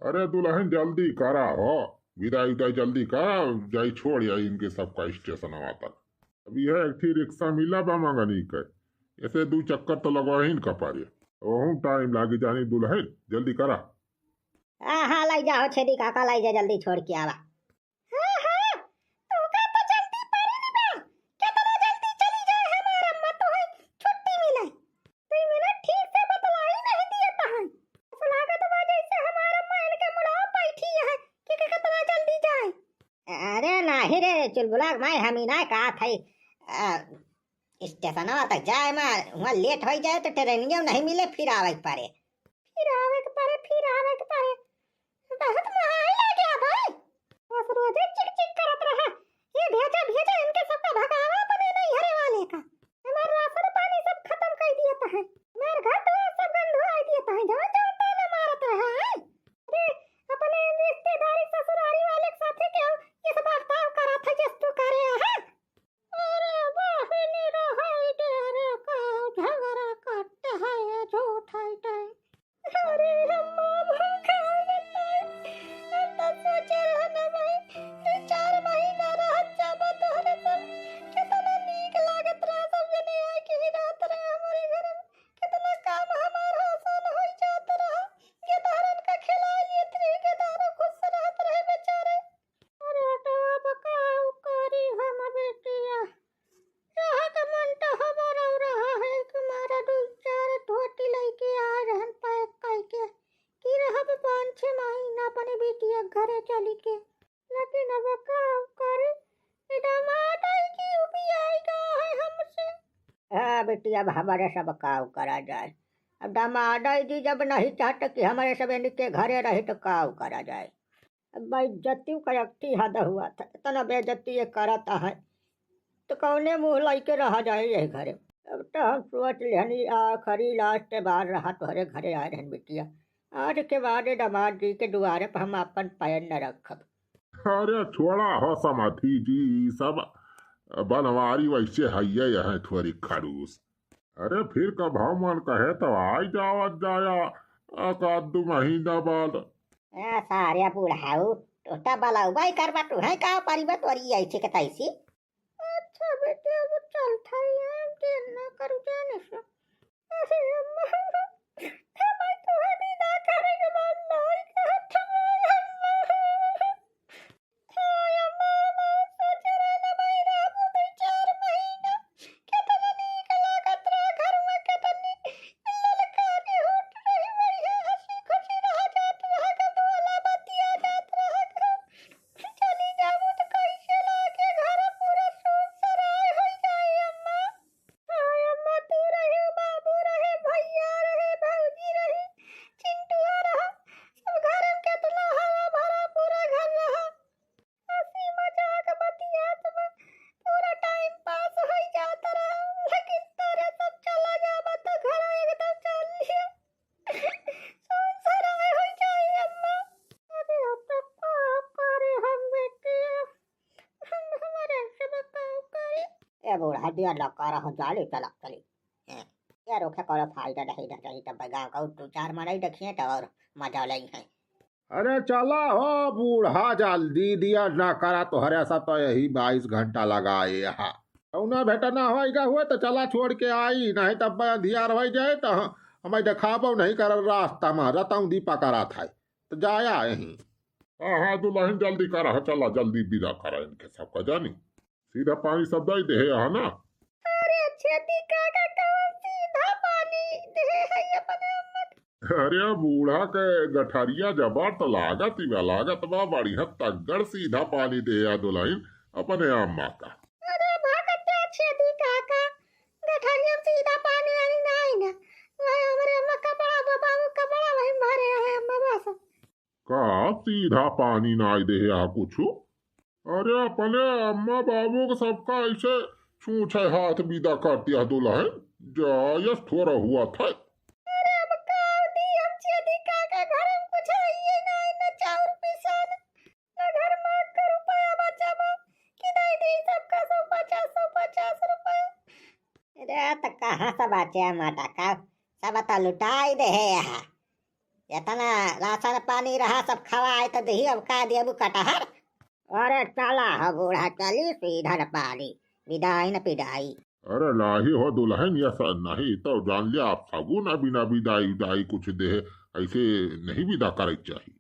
अरे दुल्हन जल्दी करा हो, विदाई उदाई जल्दी करा, जाई छोड़ आई इनके सबका स्टेशन तक। अभी है एक थी रिक्शा मिला बा मंगनी के, ऐसे दो चक्कर तो लगवा ही न पारे, ओहू टाइम लागी जानी दुल्हन जल्दी करा। हाँ हाँ लाई जाओ छेदी काका लाई जा जल्दी छोड़ के आवा। हाँ हाँ तो का तो जल्दी पारी नहीं बा, कितना जल्दी चली जाए हमारा अम्मा तो है छुट्टी मिले। 2 मिनट ठीक से बतलाई नहीं दिए तहन, ऐसा लागत बा जैसे हमारा अम्मा इनके मुड़ा बैठी है कि कितना जल्दी जाए। अरे नाही रे चुलबुला मैं हम ही ना कहा थई स्टेशन तक जाए मैं वहाँ लेट हो जाए तो ट्रेनिंग नहीं मिले फिर आवे के पारे, फिर आवे के पारे, फिर आवे के पारे। बहुत महाई लग गया भाई, बस रोज चिक चिक करत रहा। ये भेजा भेजा इनके सबका भगावा अपने नहीं हरे वाले का। हमारा राशन पानी सब खत्म कर दिया था, मेरे घर तो सब गंधुआ दिया था, जान जान ताना मारत रहा है। अरे अपने रिश्तेदारी ससुरारी वाले के साथ क्यों इस बर्ताव करा था जिस तू करे है। अरे बाहिनी रहाई डेरे का झगड़ा करते हैं ये झूठ है। अरे अम्मा भूखा नहीं, अंदर सोचे रहना भाई 4 महीना रह जाबो तोहरे सब, कितना नीक लागत रहा सब जने आए कि रात रहे हमारे घर में, कितना काम हमारा आसान हो जात रहा। ये धारन का खिला लिए त्री के दारो खुश रहत रहे बेचारे। अरे तो बकाऊ करी हम बेटिया, रहा का मन तो हमारा रहा है कि मारा 2-4 धोती लेके आ रहन पैक करके कि रहब 5-6 महीना अपने बेटिया घरे चली के, लेकिन अब का करे दामाद आई की उबी आएगा है हमसे। हाँ बेटिया अब हमारे सब काव करा जाए, अब दामाद आई जी जब नहीं चाहते कि हमारे सब इनके घरे रहे तो काव करा जाए। अब बेइज्जती का अक्ति हद हुआ था, इतना बेइज्जती ये करता है तो कौने मुँह लेके रहा जाए यही घरे। अब तो हम सोच लिहनी आखिरी लास्ट बार रहा तोहरे घरे आए रहन बिटिया, आज के बाद दामाद जी के दुआरे पर हम अपन पैर न रखब। अरे छोड़ा हो समाधि जी, सब बनवारी वैसे है यह थोड़ी खड़ूस। अरे फिर कब हम मन कहे तो आई जावत जाया, एक आध 2 महीना बाद। सारे बुढ़ाऊ टोटा बलाऊ भाई करबा तू है का परिबा तोरी ऐसे के तैसी। अच्छा बेटे अब चल था ये देर ना करू जाने से। अरे अम्मा भाई तो है भी ना करेगा मन नहीं कहत अम्मा। हाय अम्मा मैं सोच रहा ना भाई रहबो 2-4 महीना, कितना नीक लागत रहा घर में, कितनी ललकारी होट रही बढ़िया हंसी खुशी रह जात रहा का बोला बतिया जात रहा का। चली जाबू तो कैसे लाके घर पूरा सून सराय हो जाए अम्मा। हाय अम्मा तू रहे बाबू रहे भैया रहे भौजी रहे चिंटुआ रहा, सब घर में कितना हरा भरा पूरा घर रहा, हंसी मजाक बतियात में पूरा टाइम पास हो जाता रहा। लेकिन तोरे सब चला जाबा तो घर एकदम चल सून सराय हो जाए अम्मा। अरे अब तो का करे हम बेटे, हम हमारे सब काम करे। ए बूढ़ा दिया लगा रहा जाले चला चली यार रोके करो फायदा नहीं ना चाहिए तब गाँव का 2-4 मराई देखिए तो और मजा लई है। अरे चला हो बूढ़ा जल्दी दिया ना करा तो हरे सब तो यही 22 घंटा लगाए यहाँ ना बेटा ना होएगा हुए तो चला छोड़ के आई, नहीं तब धियार हो जाए तो हमें दिखाबो नहीं कर रास्ता में रताऊ दीपा करा था तो जाया यहीं। हाँ हाँ दुल्हन जल्दी करा, चला जल्दी विदा करा इनके सबका जानी, सीधा पानी सब दे दे है ना। अरे छेदी काका कवन सीधा पानी दे है अपने अम्मा। अरे बूढ़ा के गठरिया जबर तो लागत बा बढ़िया तगड़ सीधा पानी दे या दुल्हन अपने अम्मा का। अरे भागते छेदी काका गठरिया सीधा पानी वाली नहीं ना, वही हमारे अम्मा कपड़ा बाबू कपड़ा वही भरे है अम्मा बस। का सीधा पानी ना दे या कुछ। अरे अपने अम्मा बाबू को सबका ऐसे छूछे हाथ विदा करती है दुल्हन, जायस थोड़ा हुआ था। अरे अब काव दी हम छेदी काका घर में कुछ है ये नहीं ना चाउर पिसान ना घर में का रुपया बचाबो कि नहीं दी सबका 150 रुपया। अरे तो कहाँ से बचे माता का सब तो लुटाई दे है यहाँ, इतना राशन पानी रहा सब खवाए तो दही अब का देबू कटहर। अरे चला हो बूढ़ा चली सीधा न पानी विदाई न पिदाई। अरे नाही हो दुल्हन, ऐसा नहीं तो जान लिया आप सगुन बिना विदाई विदाई कुछ दे ऐसे नहीं विदा करे चाहिए।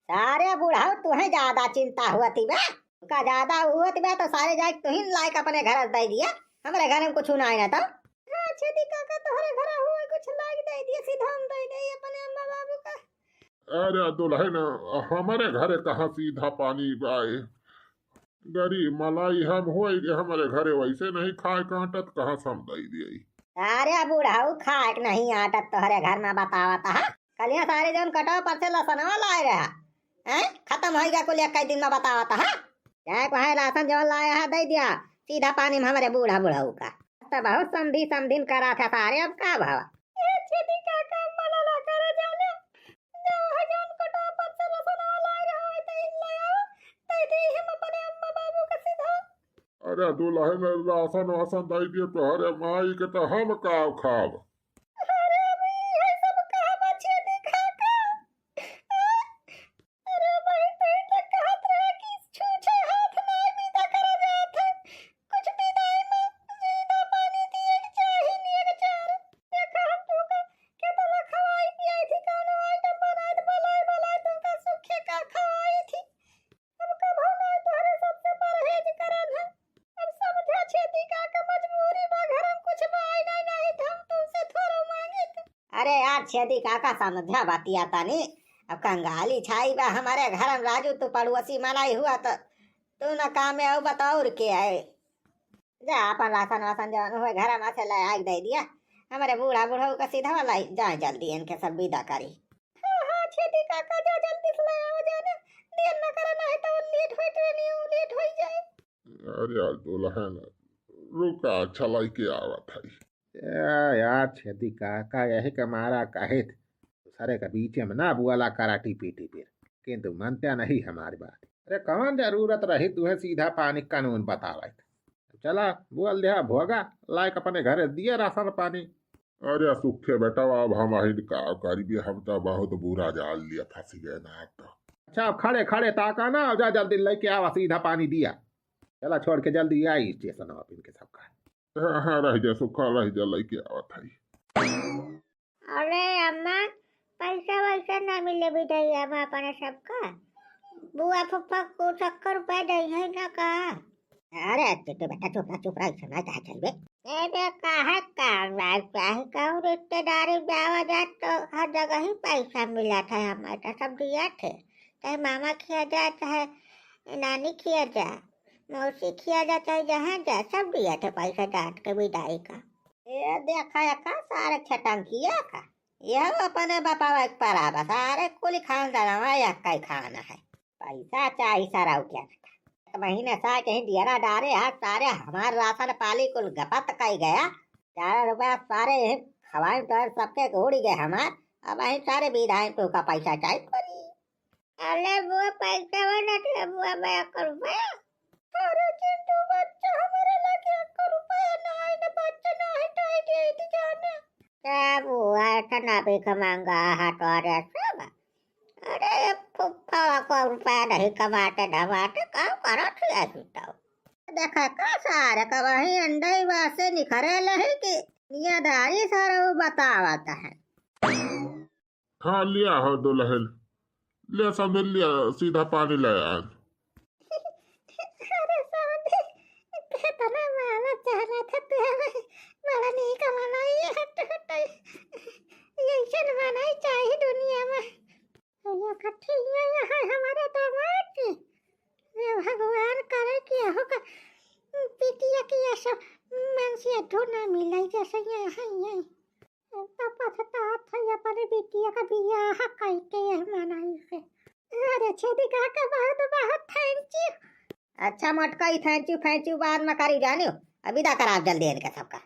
सारे बूढ़ा तुम्हें ज्यादा चिंता हुआ थी बे, का ज्यादा हुआ थी बे तो सारे जाए तुहिन लायक अपने घर दे दिया, हमारे घर में कुछ ना आए ना तो। हाँ छेदी काका तोहरे घर हुआ कुछ लायक दे दिया, सीधा हम दे दे अपने अम्मा बाबू का। अरे दुल्हन, हमारे घरे कहाँ सीधा पानी आए, गरीब मलाई हम हुए हमारे घरे वैसे नहीं खाए काटत कहाँ सम दई दिए। अरे बूढ़ाऊ खाक नहीं आटत तोहरे घर में बतावत है, कलिया सारे जन कटो पर से लसनवा लाए रहा हैं, खत्म हो गया कुल एक दिन में बतावत है। क्या कहे राशन जो लाया है दे दिया सीधा पानी में हमारे बूढ़ा बूढ़ाऊ का, तो बहुत समधी समधिन करा था सारे अब का भावा। अरे दुल्हन राशन वासन दई दिए तो अरे माई के तो हम का खाब। अरे यार छेदी काका समझा बातिया तानी, अब कंगाली छाई बा हमारे घर में राजू तू पड़ोसी मलाई हुआ तो तू न काम में आओ बताओ के आए जा अपन राशन वासन जवान हुए घर में से ले आग दे दिया हमारे बूढ़ा बूढ़ा का सीधा वाला जाए जल्दी इनके सब विदा करी। हाँ छेदी काका जा जल्दी से ले आओ जाने देर न करा नहीं तो लेट हो ट्रेन लेट हो जाए। अरे यार दुल्हन रुका चलाई के आवत है। यार छेदी काका यही कमारा कहे थे सारे का बीच में ना बुआला करा टीपी टीपी, किंतु मानते नहीं हमारी बात। अरे कौन जरूरत रही तुम्हें सीधा पानी कानून बतावे, चला बोल दिया भोगा लायक अपने घर दिए राशन पानी। अरे सुखे बेटा अब हम का करीबी हम तो बहुत बुरा जाल लिया फंसी गए ना तो। अच्छा अब खड़े खड़े ताका ना जा जल्दी लेके आवा सीधा पानी दिया, चला छोड़ के जल्दी आई स्टेशन आप इनके सबका। हाँ रह जा सुखा रह जा लेके आवा था। अरे अम्मा पैसा वैसा ना मिले बिटिया हम अपने सबका, बुआ फुफ्फा को 70 रुपए दे है ना का। अरे तो बेटा चुप रह सुना कहा चलबे ए कहा कहूँ रिश्तेदारी जावा जा तो हर जगह ही पैसा मिला था, हमारे सब दिया थे, चाहे मामा खिया जा चाहे नानी खिया जा मौसी खिया जा चाहे जहाँ जा सब दिया थे पैसा डांट के विदाई का। ये देखा का सारे छटंकिया का यह अपने बापा पर सारे कुल खानदान का खाना है, पैसा चाहिए सारा क्या महीने सा कहीं दिया डारे हाथ सारे हमारे राशन पाली कुल गपत कही गया 4 रुपया सारे खवाए तो सबके उड़ गए हमार, अब અહીં सारे विधायक तो का पैसा चाहिए पड़ी। अरे वो पैसा वाला बुआ मैं 1 रुपया, अरे चिंटू बच्चा हमारे लगे 1 रुपया नहीं ना बच्चा नहीं तो दे जाना क्या बुआ इतना भी कमांगा हाथ और सब। अरे फुफ्फा 1 रुपया नहीं कमाते धमाते काम करो छुटाओ देखा का सारे का वही अंडे वासे निखरे लहे कि नियादारी सारा वो बतावता है। हाँ लिया हो दुल्हन ले सब लिया सीधा पानी ले आज। अरे सामने इतना माना चाह रहा था तू बड़ा नहीं कमाना ये शर्माना ही चाहिए दुनिया में। ये कठिया है हमारे दामाद ये भगवान करे कि होगा पिटिया की ऐसा मनसिया ढूंढना मिला जैसे ये है ये पापा था ये पर बिटिया का बियाह करके ये मनाई है। अरे छेदी काका बहुत बहुत थैंक यू। अच्छा मटका ही थैंक यू बाद में करी जानियो अभी दा करा जल्दी इनका सबका।